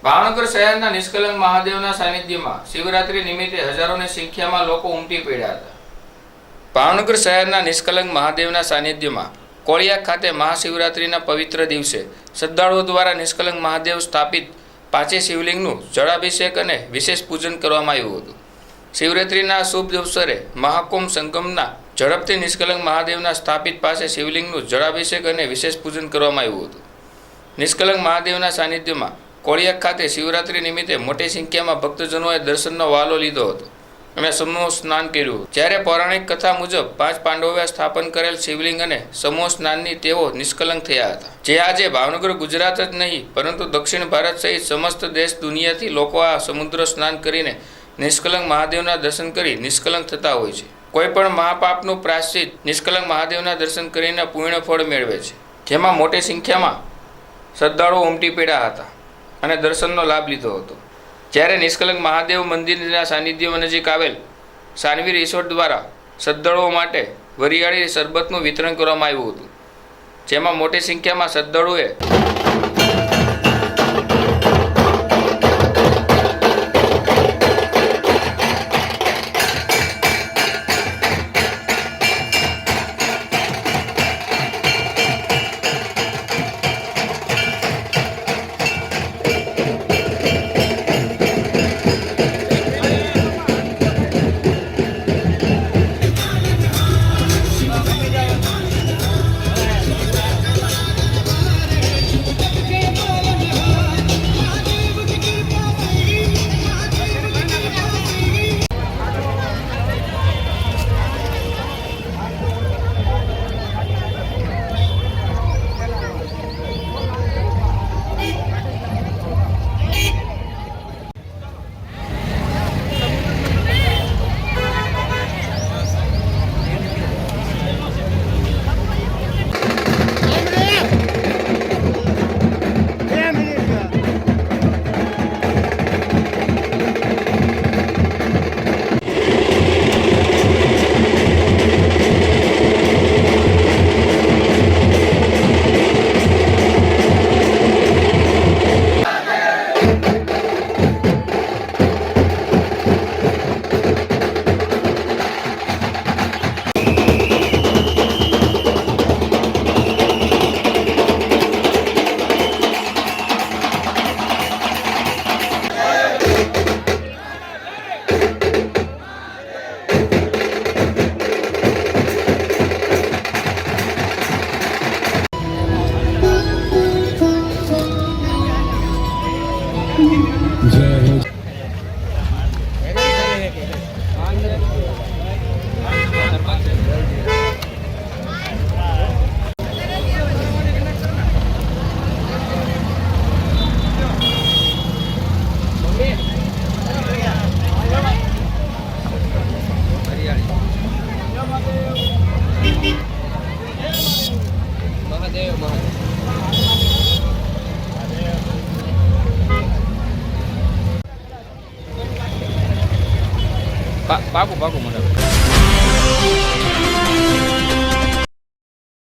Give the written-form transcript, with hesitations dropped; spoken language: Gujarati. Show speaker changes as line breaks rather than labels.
ભાવનગર શહેરના નિષ્કલંક મહાદેવના સાનિધ્યમાં શિવરાત્રી નિમિત્તે હજારોની સંખ્યામાં લોકો ઉમટી પડ્યા હતા। ભાવનગર શહેરના નિષ્કલંક મહાદેવના સાનિધ્યમાં કોળિયાક ખાતે મહાશિવરાત્રિના પવિત્ર દિવસે શ્રદ્ધાળુઓ દ્વારા નિષ્કલંક મહાદેવ સ્થાપિત પાંચે શિવલિંગનું જળાભિષેક અને વિશેષ પૂજન કરવામાં આવ્યું હતું। શિવરાત્રિના શુભ અવસરે મહાકુંભ સંગમના ઝડપથી નિષ્કલંક મહાદેવના સ્થાપિત પાસે શિવલિંગનું જળાભિષેક અને વિશેષ પૂજન કરવામાં આવ્યું હતું। નિષ્કલંક મહાદેવના સાનિધ્યમાં કોળિયાક ખાતે શિવરાત્રી નિમિત્તે મોટી સંખ્યામાં ભક્તજનોએ દર્શનનો વહાલો લીધો હતો અને સમૂહ સ્નાન કર્યું। જ્યારે પૌરાણિક કથા મુજબ 5 પાંડવોએ સ્થાપન કરેલ શિવલિંગ અને સમૂહ સ્નાનની તેઓ નિષ્કલંક થયા હતા, જે આજે ભાવનગર ગુજરાત જ નહીં પરંતુ દક્ષિણ ભારત સહિત સમસ્ત દેશ દુનિયાથી લોકો આ સમુદ્ર સ્નાન કરીને નિષ્કલંક મહાદેવના દર્શન કરી નિષ્કલંક થતા હોય છે। કોઈપણ મહાપાપનું પ્રાયશ્ચિત નિષ્કલંક મહાદેવના દર્શન કરીને પૂર્ણ ફળ મેળવે છે, જેમાં મોટી સંખ્યામાં શ્રદ્ધાળુઓ ઉમટી પડ્યા હતા અને દર્શનનો લાભ લીધો હતો। જ્યારે નિષ્કલંક મહાદેવ મંદિરના સાનિધ્ય નજીક આવેલ સાનવી રિસોર્ટ દ્વારા શ્રદ્ધાળુઓ માટે વરિયાળી શરબતનું વિતરણ કરવામાં આવ્યું હતું, જેમાં મોટી સંખ્યામાં શ્રદ્ધાળુઓએ બાપુ મને